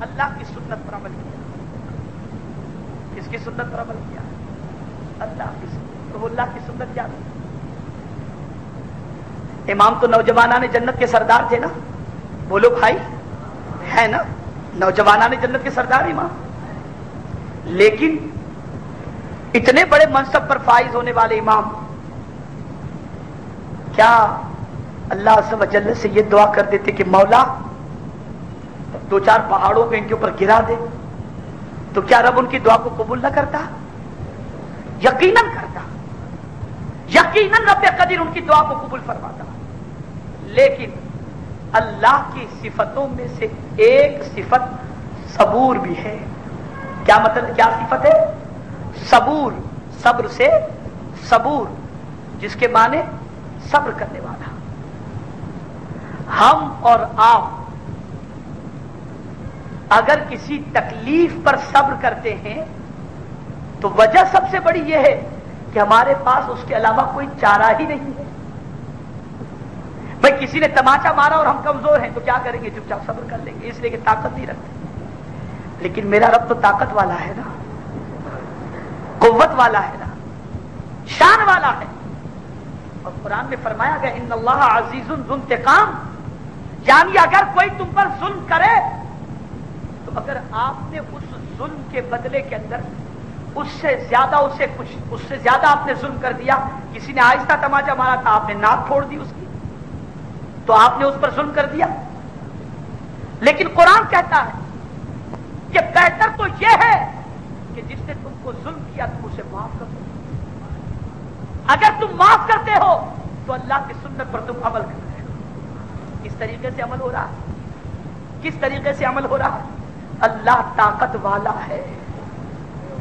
اللہ کی سنت پر عمل کیا۔ کس کی سنت پر عمل کیا؟ اللہ کی سنت۔ تو اللہ کی سنت کیا تھی؟ امام تو نوجوانان جنت کے سردار تھے نا، بولو بھائی، ہے نا؟ نوجوانان جنت کے سردار امام، لیکن اتنے بڑے منصب پر فائز ہونے والے امام کیا اللہ عز و جل سے یہ دعا کر دیتے کہ مولا 2-4 پہاڑوں کو ان کے اوپر گرا دے، تو کیا رب ان کی دعا کو قبول نہ کرتا؟ یقیناً کرتا، یقیناً رب قدیر ان کی دعا کو قبول فرماتا۔ لیکن اللہ کی صفتوں میں سے ایک صفت صبور بھی ہے۔ کیا مطلب، کیا صفت ہے؟ صبور، صبر سے صبور، جس کے معنی صبر کرنے والا۔ ہم اور آپ اگر کسی تکلیف پر صبر کرتے ہیں تو وجہ سب سے بڑی یہ ہے کہ ہمارے پاس اس کے علاوہ کوئی چارہ ہی نہیں ہے۔ بھائی کسی نے تماچا مارا اور ہم کمزور ہیں تو کیا کریں گے؟ چپ چاپ صبر کر لیں گے، اس لیے کہ طاقت نہیں رکھتے۔ لیکن میرا رب تو طاقت والا ہے نا، قوت والا ہے نا، شان والا ہے، اور قرآن میں فرمایا گیا ان اللہ عزیز ذو انتقام، یعنی اگر کوئی تم پر ظلم کرے تو اگر آپ نے اس ظلم کے بدلے کے اندر اس سے زیادہ آپ نے ظلم کر دیا، کسی نے آہستہ تماچا مارا تھا آپ نے ناک پھوڑ دی اس کی، تو آپ نے اس پر ظلم کر دیا۔ لیکن قرآن کہتا ہے کہ بہتر تو یہ ہے کہ جس نے تم کو ظلم کیا تم اسے معاف کر دو۔ اگر تم معاف کرتے ہو تو اللہ کی سنت پر تم عمل کر رہے ہو۔ کس طریقے سے عمل ہو رہا ہے؟ کس طریقے سے عمل ہو رہا ہے؟ اللہ طاقت والا ہے،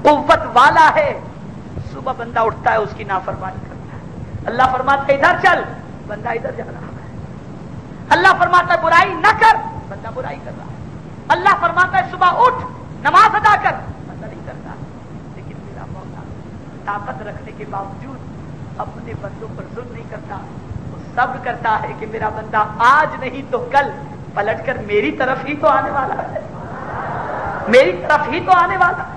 قوت والا ہے۔ صبح بندہ اٹھتا ہے اس کی نافرمانی کرتا ہے، اللہ فرماتا ہے ادھر چل، بندہ ادھر جا رہا ہے۔ اللہ فرماتا ہے برائی نہ کر، بندہ برائی کر رہا ہے۔ اللہ فرماتا ہے صبح اٹھ نماز ادا کر، بندہ نہیں کرتا۔ لیکن میرا مولا طاقت رکھنے کے باوجود اپنے بندوں پر ظلم نہیں کرتا، وہ صبر کرتا ہے کہ میرا بندہ آج نہیں تو کل پلٹ کر میری طرف ہی تو آنے والا ہے، میری طرف ہی تو آنے والا ہے۔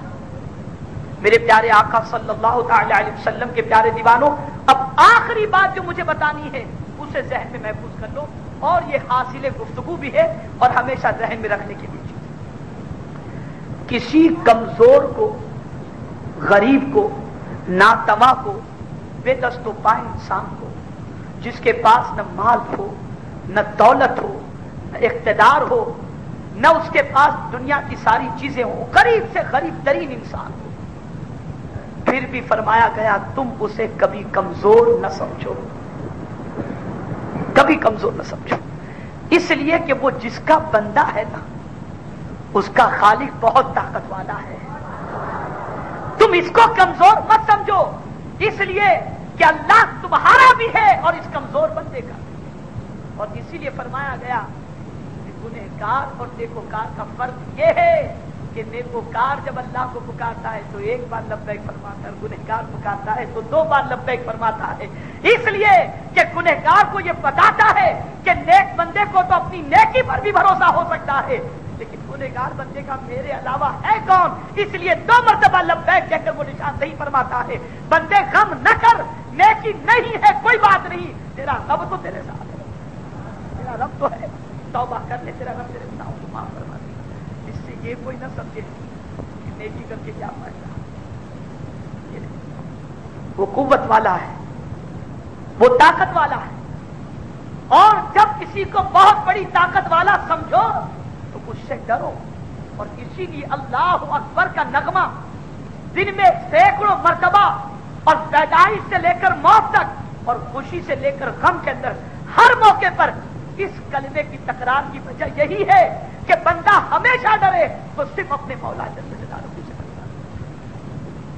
میرے پیارے آقا صلی اللہ تعالی علیہ وسلم کے پیارے دیوانوں، اب آخری بات جو مجھے بتانی ہے اسے ذہن میں محفوظ کر لو، اور یہ حاصل گفتگو بھی ہے اور ہمیشہ ذہن میں رکھنے کے لیے۔ کسی کمزور کو، غریب کو، ناتواں کو، بے دست و پا انسان کو، جس کے پاس نہ مال ہو، نہ دولت ہو، نہ اقتدار ہو، نہ اس کے پاس دنیا کی ساری چیزیں ہوں، غریب سے غریب ترین انسان ہو، پھر بھی فرمایا گیا تم اسے کبھی کمزور نہ سمجھو، کبھی کمزور نہ سمجھو، اس لیے کہ وہ جس کا بندہ ہے نا اس کا خالق بہت طاقت والا ہے. تم اس کو کمزور مت سمجھو، اس لیے کہ اللہ تمہارا بھی ہے اور اس کمزور بندے کا. اور اسی لیے فرمایا گیا کہ گنہگار اور نیکوکار کا فرق یہ ہے کہ نیکوکار جب اللہ کو پکارتا ہے تو ایک بار لبیک فرماتا ہے، گنہگار پکارتا ہے تو 2 بار لبیک فرماتا ہے. اس لیے کہ گنہگار کو یہ بتاتا ہے کہ نیک بندے کو تو اپنی نیکی پر بھی بھروسہ ہو سکتا ہے، لیکن گنہگار بندے کا میرے علاوہ ہے کون؟ اس لیے 2 مرتبہ لبیک کہہ کر وہ نشاندہی فرماتا ہے. بندے غم نہ کر، نیکی نہیں ہے کوئی بات نہیں، تیرا رب تو تیرے ساتھ ہے، تیرا رب تو ہے، توبہ کر لے، تیرا رب تیرے گناہوں کو معاف فرما دے. اس سے یہ کوئی نہ سمجھے کہ نیکی کر کے کیا فائدہ. وہ قوت والا ہے، وہ طاقت والا ہے، اور جب کسی کو بہت بڑی طاقت والا سمجھو تو اس سے ڈرو. اور اسی لیے اللہ اکبر کا نغمہ دن میں سینکڑوں مرتبہ، اور پیدائش سے لے کر موت تک اور خوشی سے لے کر غم کے اندر ہر موقع پر اس کلمے کی تکرار کی وجہ یہی ہے کہ بندہ ہمیشہ ڈرے تو صرف اپنے مولا جل جلالہ سے ڈرے گا.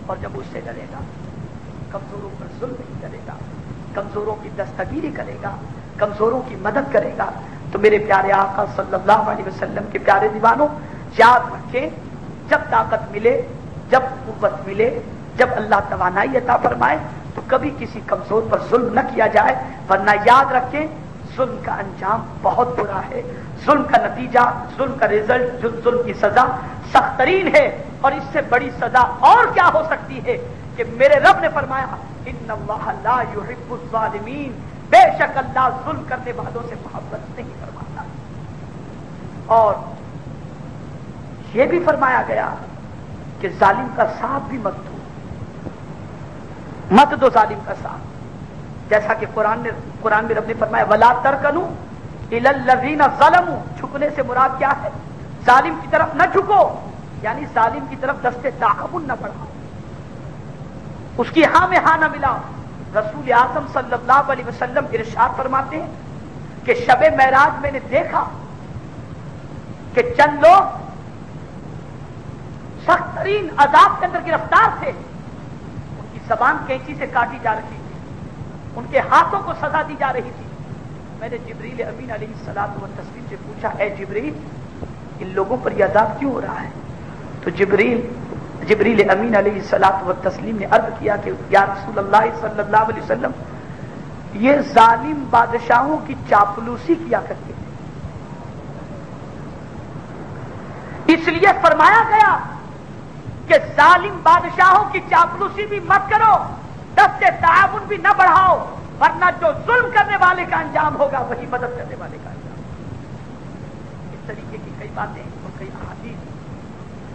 اور جب اس سے ڈرے گا کمزوروں پر ظلم نہیں کرے گا، کمزوروں کی دستگیری کرے گا، کمزوروں کی مدد کرے گا. تو میرے پیارے آقا صلی اللہ علیہ وسلم کے پیارے دیوانوں، یاد رکھیں جب طاقت ملے، جب قوت ملے، جب اللہ توانائی عطا فرمائے تو کبھی کسی کمزور پر ظلم نہ کیا جائے، ورنہ یاد رکھیں ظلم کا انجام بہت برا ہے، ظلم کا نتیجہ، ظلم کا رزلٹ، ظلم کی سزا سخت ترین ہے. اور اس سے بڑی سزا اور کیا ہو سکتی ہے کہ میرے رب نے فرمایا ان اللہ لا یحب الظالمین، بے شک اللہ ظلم کرنے والوں سے محبت نہیں فرماتا. اور یہ بھی فرمایا گیا کہ ظالم کا ساتھ بھی مت دو ظالم کا ساتھ. جیسا کہ قرآن میں رب نے فرمایا ولا ترکنوا الی الذین ظلموا، جھکنے سے مراد کیا ہے؟ ظالم کی طرف نہ جھکو، یعنی ظالم کی طرف دست تعاون نہ بڑھاؤ، اس کی ہاں میں ہاں نہ ملاؤ. رسول اعظم صلی اللہ علیہ وسلم ارشاد فرماتے ہیں کہ شب معراج میں نے دیکھا کہ چند لوگ سخت ترین عذاب کے اندر گرفتار تھے، ان کی زبان کینچی سے کاٹی جا رہی تھی، ان کے ہاتھوں کو سزا دی جا رہی تھی. میں نے جبریل امین علیہ الصلوۃ والتسلیم سے پوچھا اے جبریل ان لوگوں پر یہ عذاب کیوں ہو رہا ہے؟ تو جبریل امین علیہ الصلوۃ والتسلیم نے عرض کیا کہ یا رسول اللہ صلی اللہ علیہ وسلم یہ ظالم بادشاہوں کی چاپلوسی کیا کرتے تھے، اس لیے فرمایا گیا کہ ظالم بادشاہوں کی چاپلوسی بھی مت کرو، دست تعاون بھی نہ بڑھاؤ، ورنہ جو ظلم کرنے والے کا انجام ہوگا وہی مدد کرنے والے کا انجام. اس طریقے کی کئی باتیں اور کئی احادیث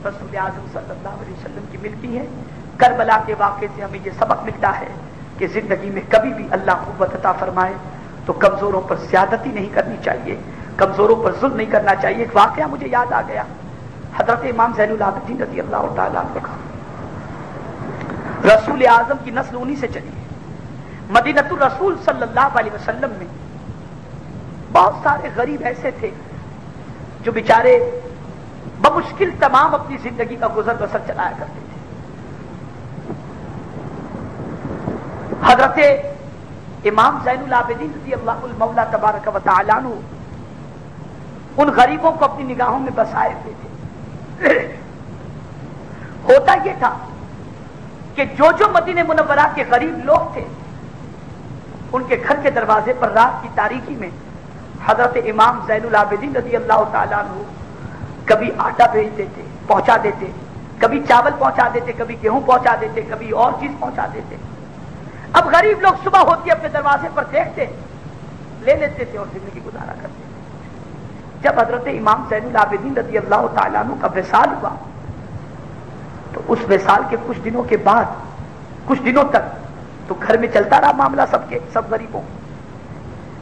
رسول اعظم صلی اللہ علیہ وسلم کی ملتی ہیں. کربلا کے واقعے سے ہمیں یہ سبق ملتا ہے کہ زندگی میں کبھی بھی اللہ قوت عطا فرمائے تو کمزوروں پر زیادتی نہیں کرنی چاہیے، کمزوروں پر ظلم نہیں کرنا چاہیے. ایک واقعہ مجھے یاد آ گیا، حضرت امام زین العابدین رضی اللہ تعالیٰ عنہ کا. رسول اعظم کی نسل انہی سے چلی ہے. مدینۃ الرسول صلی اللہ علیہ وسلم میں بہت سارے غریب ایسے تھے جو بیچارے بمشکل تمام اپنی زندگی کا گزر بسر چلایا کرتے تھے. حضرت امام زین العابدین رضی اللہ المولا تبارک و تعالی عنہ ان غریبوں کو اپنی نگاہوں میں بسائے ہوئے تھے. ہوتا یہ تھا کہ جو مدینہ منورہ کے غریب لوگ تھے ان کے گھر کے دروازے پر رات کی تاریکی میں حضرت امام زین العابدین رضی اللہ تعالیٰ عنہ کبھی آٹا بھیج دیتے پہنچا دیتے، کبھی چاول پہنچا دیتے، کبھی گیہوں پہنچا دیتے، کبھی اور چیز پہنچا دیتے. اب غریب لوگ صبح ہوتی اپنے دروازے پر دیکھتے، لے لیتے تھے اور زندگی گزارا کرتے. جب حضرت امام زین العابدین رضی اللہ تعالیٰ عنہ کا وصال ہوا تو اس وصال کے کچھ دنوں کے بعد، کچھ دنوں تک تو گھر میں چلتا رہا معاملہ سب غریبوں.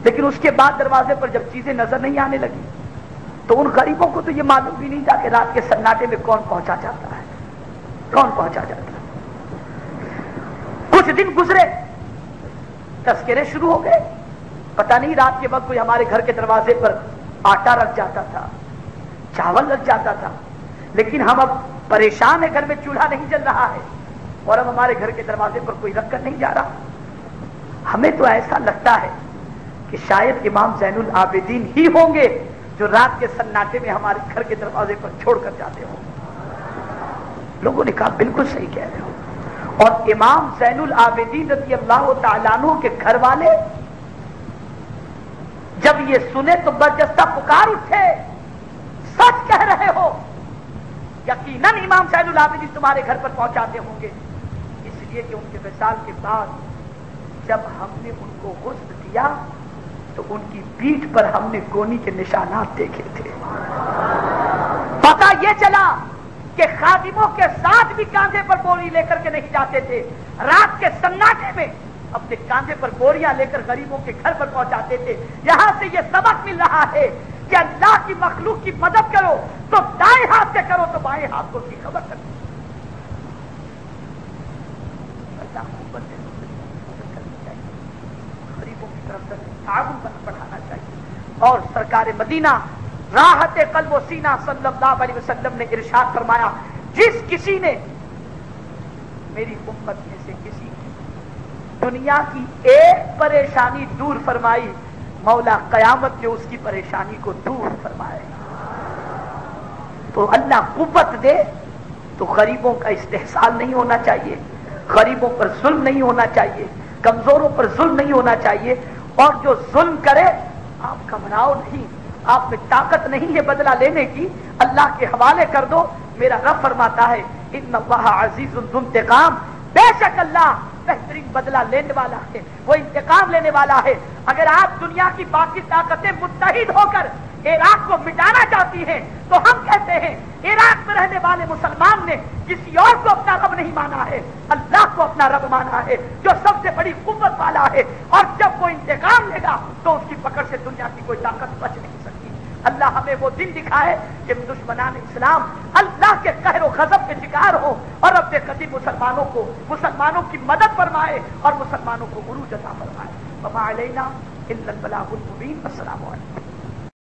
لیکن اس کے بعد دروازے پر جب چیزیں نظر نہیں آنے لگی تو ان غریبوں کو تو یہ معلوم بھی نہیں تھا کہ رات کے سناٹے میں کون پہنچا جاتا ہے، کون پہنچا جاتا ہے۔ کچھ دن گزرے، تذکرے شروع ہو گئے، پتہ نہیں رات کے وقت کوئی ہمارے گھر کے دروازے پر آٹا رکھ جاتا تھا، چاول رکھ جاتا تھا، لیکن ہم اب پریشان ہیں، گھر میں چولہا نہیں جل رہا ہے اور اب ہمارے گھر کے دروازے پر کوئی رکھ کر نہیں جا رہا۔ ہمیں تو ایسا لگتا ہے کہ شاید امام زین العابدین ہی ہوں گے جو رات کے سناٹے میں ہمارے گھر کے دروازے پر چھوڑ کر جاتے ہوں۔ لوگوں نے کہا بالکل صحیح کہہ رہے ہو۔ اور امام زین العابدین رضی اللہ تعالیٰ عنہ کے گھر والے جب یہ سنے تو برجستہ پکار اٹھے، سچ کہہ رہے ہو، یقیناً امام زین العابدین تمہارے گھر پر پہنچاتے ہوں گے، اس لیے کہ ان کے وصال کے بعد جب ہم نے ان کو غسل دیا تو ان کی پیٹھ پر ہم نے گونی کے نشانات دیکھے تھے۔ پتہ یہ چلا کہ خادموں کے ساتھ بھی کاندھے پر بوری لے کر کے نہیں جاتے تھے، رات کے سناٹے میں اپنے کاندھے پر بوریاں لے کر غریبوں کے گھر پر پہنچاتے تھے۔ یہاں سے یہ سبق مل رہا ہے کہ اللہ کی مخلوق کی مدد کرو تو دائیں ہاتھ سے کرو تو بائیں ہاتھ کو اس کی خبر کرو۔ اللہ کو بندے کو مدد کرنی چاہیے، غریبوں کی طرف سے تعاون بڑھانا چاہیے۔ اور سرکار مدینہ راحت قلب و سینہ صلی اللہ علیہ وسلم نے ارشاد فرمایا، جس کسی نے میری امت میں سے کسی کی دنیا کی ایک پریشانی دور فرمائی، مولا قیامت میں اس کی پریشانی کو دور فرمائے گا۔ تو اللہ قوت دے تو غریبوں کا استحصال نہیں ہونا چاہیے، غریبوں پر ظلم نہیں ہونا چاہیے، کمزوروں پر ظلم نہیں ہونا چاہیے، اور جو ظلم کرے آپ گھبراؤ نہیں، آپ میں طاقت نہیں ہے بدلہ لینے کی، اللہ کے حوالے کر دو۔ میرا رب فرماتا ہے ان اللہ عزیز ذو انتقام، بے شک اللہ بہترین بدلہ لینے والا ہے، وہ انتقام لینے والا ہے۔ اگر آپ دنیا کی باقی طاقتیں متحد ہو کر عراق کو مٹانا چاہتی ہیں تو ہم کہتے ہیں عراق میں رہنے والے مسلمان نے کسی اور کو اپنا رب نہیں مانا ہے، اللہ کو اپنا رب مانا ہے جو سب سے بڑی قوت والا ہے، اور جب وہ انتقام لے گا تو اس کی پکڑ سے دنیا کی کوئی طاقت بچ نہیں سکتی۔ اللہ ہمیں وہ دن دکھائے کہ دشمنان اسلام اللہ کے قہر و غضب کے شکار ہو، اور رب قدیم مسلمانوں کی مدد فرمائے اور مسلمانوں کو عروج عطا فرمائے۔ وما علینا الا البلاغ المبین۔ السلام علیکم۔